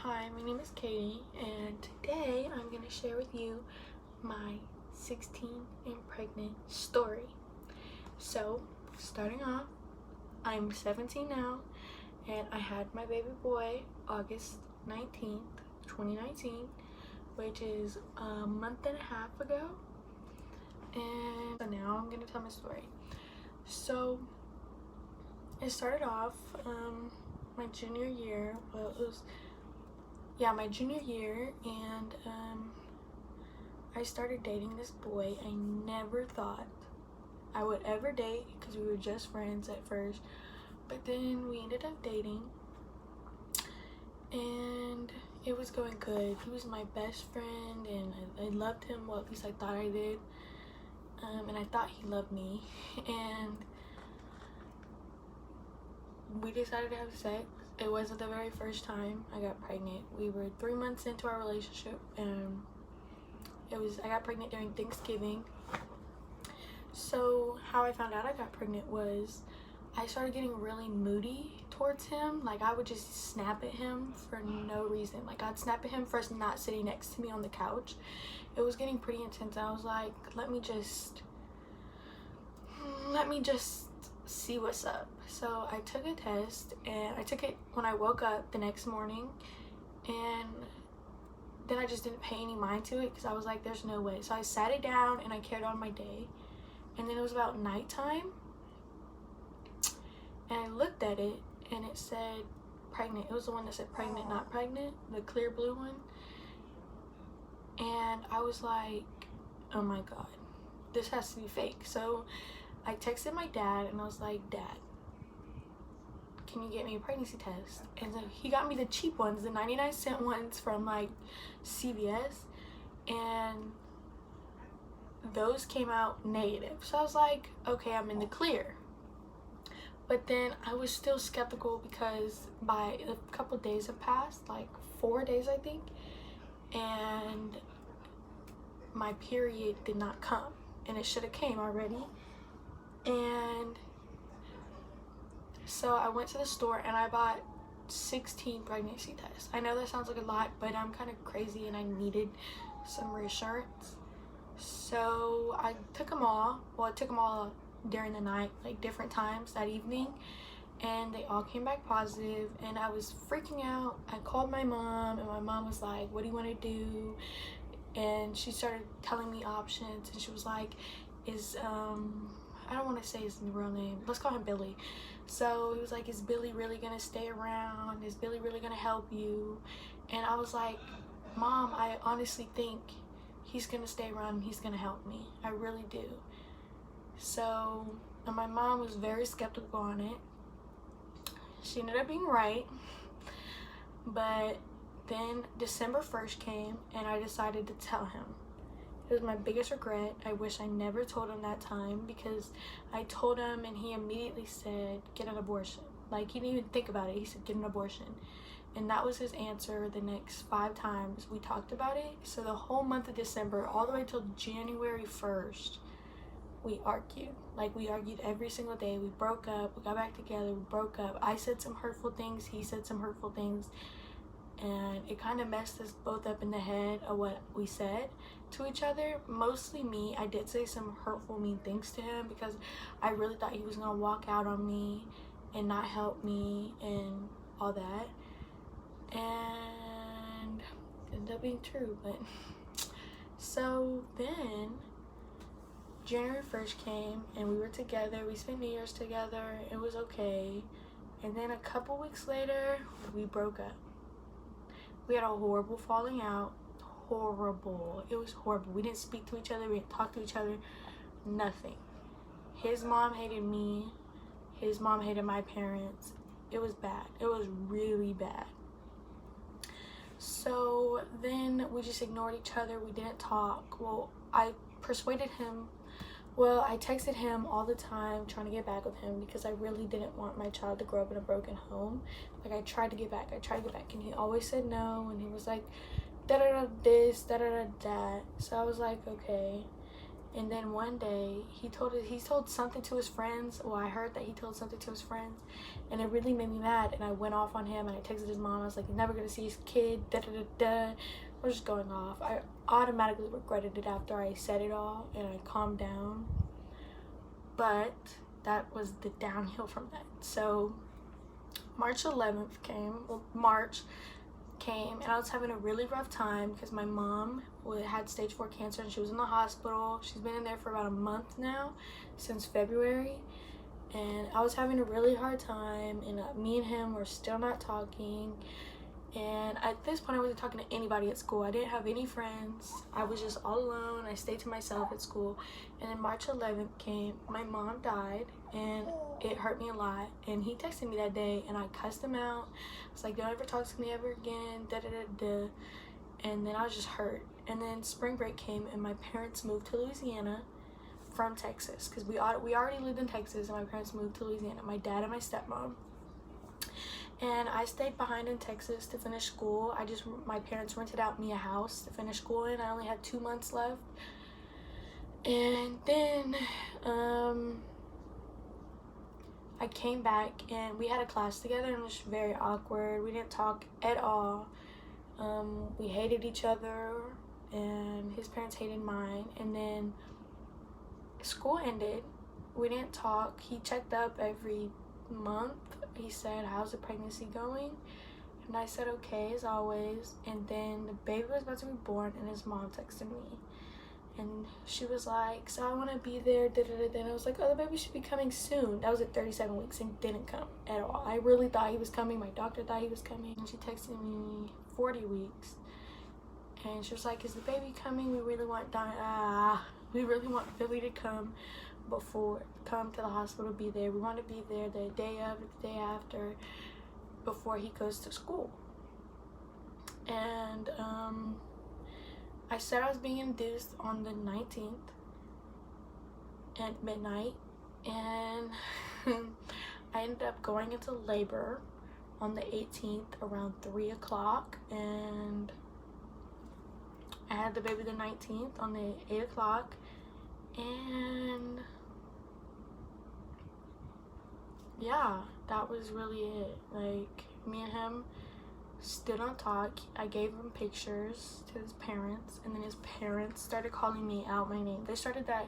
Hi, my name is Katie, and today I'm going to share with you my 16 and pregnant story. So, starting off, I'm 17 now, and I had my baby boy August 19th, 2019, which is a month and a half ago. And so now I'm going to tell my story. So, it started off my junior year. My junior year, and I started dating this boy I never thought I would ever date because we were just friends at first, but then we ended up dating and it was going good. He was my best friend and I loved him, well, at least I thought I did, and I thought he loved me, and we decided to have sex. It wasn't the very first time I got pregnant. We were 3 months into our relationship, and I got pregnant during Thanksgiving. So how I found out I got pregnant was I started getting really moody towards him. Like, I would just snap at him for no reason. Like, I'd snap at him for not sitting next to me on the couch. It was getting pretty intense. I was like, let me just see what's up. So I took a test, and I took it when I woke up the next morning, and then I just didn't pay any mind to it because I was like, there's no way. So I sat it down and I carried on my day, and then it was about nighttime, and I looked at it and it said pregnant. It was the one that said pregnant, not pregnant, the clear blue one. And I was like, oh my god, this has to be fake. So I texted my dad and I was like, Dad, can you get me a pregnancy test? And so he got me the cheap ones, the 99-cent ones from like CVS, and those came out negative. So I was like, okay, I'm in the clear. But then I was still skeptical because by a couple days have passed, like 4 days I think, and my period did not come, and it should have came already. And so I went to the store and I bought 16 pregnancy tests. I know that sounds like a lot, but I'm kind of crazy and I needed some reassurance. So I took them all. Well, I took them all during the night, like different times that evening, and they all came back positive, and I was freaking out. I called my mom, and my mom was like, what do you want to do? And she started telling me options, and she was like, I don't want to say his real name. Let's call him Billy. So he was like, is Billy really going to stay around? Is Billy really going to help you? And I was like, Mom, I honestly think he's going to stay around and he's going to help me. I really do. So, and my mom was very skeptical on it. She ended up being right. But then December 1st came and I decided to tell him. It was my biggest regret. I wish I never told him that time, because I told him and he immediately said, get an abortion. Like, he didn't even think about it. He said, get an abortion. And that was his answer the next 5 times we talked about it. So the whole month of December, all the way till January 1st, we argued. Like, we argued every single day. We broke up. We got back together. We broke up. I said some hurtful things. He said some hurtful things. And it kind of messed us both up in the head of what we said to each other. Mostly me. I did say some hurtful, mean things to him because I really thought he was gonna walk out on me and not help me and all that, and it ended up being true. But so then January 1st came and we were together. We spent New Year's together. It was okay. And then a couple weeks later, we broke up. We had a horrible falling out. Horrible. It was horrible. We didn't speak to each other. We didn't talk to each other. Nothing. His mom hated me. His mom hated my parents. It was bad. It was really bad. So then we just ignored each other. We didn't talk. Well, I persuaded him. Well, I texted him all the time trying to get back with him because I really didn't want my child to grow up in a broken home. Like, I tried to get back, and he always said no, and he was like, da-da-da this, da-da-da that. So I was like, okay. And then one day he told something to his friends. Well, I heard that he told something to his friends, and it really made me mad. And I went off on him, and I texted his mom. I was like, "You're never gonna see his kid." Da da da da. I was just going off. I automatically regretted it after I said it all, and I calmed down. But that was the downhill from that. So March 11th came. Well, March came, and I was having a really rough time because my mom had stage 4 cancer, and she was in the hospital. She's been in there for about a month now, since February, and I was having a really hard time, and me and him were still not talking. And at this point, I wasn't talking to anybody at school. I didn't have any friends. I was just all alone. I stayed to myself at school. And then March 11th came. My mom died, and it hurt me a lot. And he texted me that day, and I cussed him out. I was like, "Don't ever talk to me ever again, da da da da." And then I was just hurt. And then spring break came, and my parents moved to Louisiana from Texas, because we already lived in Texas, and my parents moved to Louisiana, my dad and my stepmom. And I stayed behind in Texas to finish school. My parents rented out me a house to finish school in. I only had 2 months left. And then I came back, and we had a class together, and it was very awkward. We didn't talk at all. We hated each other, and his parents hated mine. And then school ended. We didn't talk. He checked up every month. He said, "How's the pregnancy going?" And I said, "Okay," as always. And then the baby was about to be born, and his mom texted me, and she was like, "So I want to be there, da da da." And I was like, "Oh, the baby should be coming soon." That was at 37 weeks, and didn't come at all. I really thought he was coming. My doctor thought he was coming. And she texted me 40 weeks, and she was like, "Is the baby coming? We really want Billy to come to the hospital, be there. We want to be there the day of, the day after, before he goes to school." And I said I was being induced on the 19th at midnight, and I ended up going into labor on the 18th around 3 o'clock, and I had the baby the 19th on the 8 o'clock. And yeah, that was really it. Like, me and him still don't talk. I gave him pictures to his parents, and then his parents started calling me out my name. They started that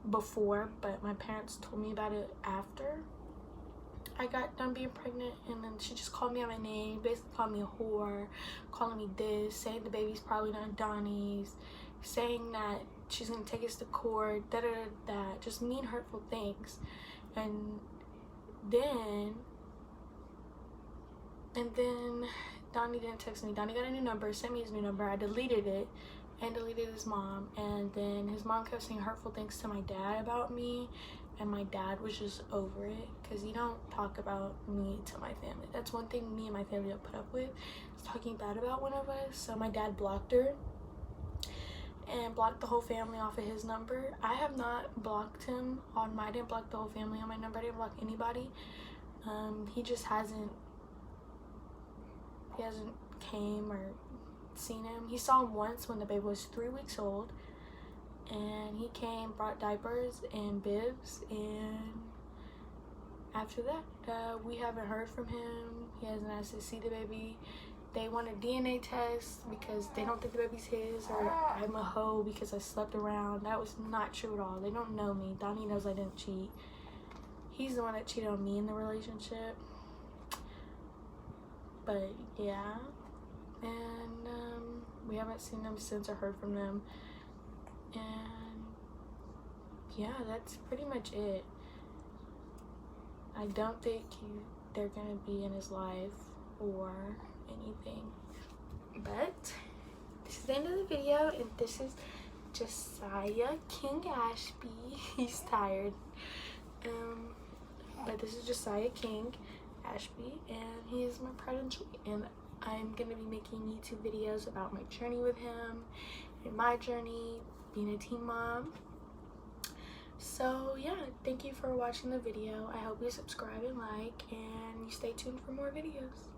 before, but my parents told me about it after I got done being pregnant. And then she just called me out my name, basically called me a whore, calling me this, saying the baby's probably not Donnie's, saying that she's gonna take us to court, da da da da, just mean, hurtful things. And then Donnie didn't text me. Donnie got a new number, sent me his new number. I deleted it and deleted his mom. And then his mom kept saying hurtful things to my dad about me, and my dad was just over it, because you don't talk about me to my family. That's one thing me and my family don't put up with, is talking bad about one of us. So my dad blocked her and blocked the whole family off of his number. I have not blocked him on my, I didn't block the whole family on my number. I didn't block anybody. He just hasn't came or seen him. He saw him once when the baby was 3 weeks old, and he came, brought diapers and bibs, and after that, we haven't heard from him. He hasn't asked to see the baby. They want a DNA test because they don't think the baby's his, or I'm a hoe because I slept around. That was not true at all. They don't know me. Donnie knows I didn't cheat. He's the one that cheated on me in the relationship. But yeah, and we haven't seen them since or heard from them. And yeah, that's pretty much it. I don't think they're gonna be in his life or anything. But this is the end of the video, and this is Josiah King Ashby. He's tired. But this is Josiah King Ashby, and he is my pride and joy. And I'm gonna be making YouTube videos about my journey with him and my journey being a teen mom. So yeah, thank you for watching the video. I hope you subscribe and like, and you stay tuned for more videos.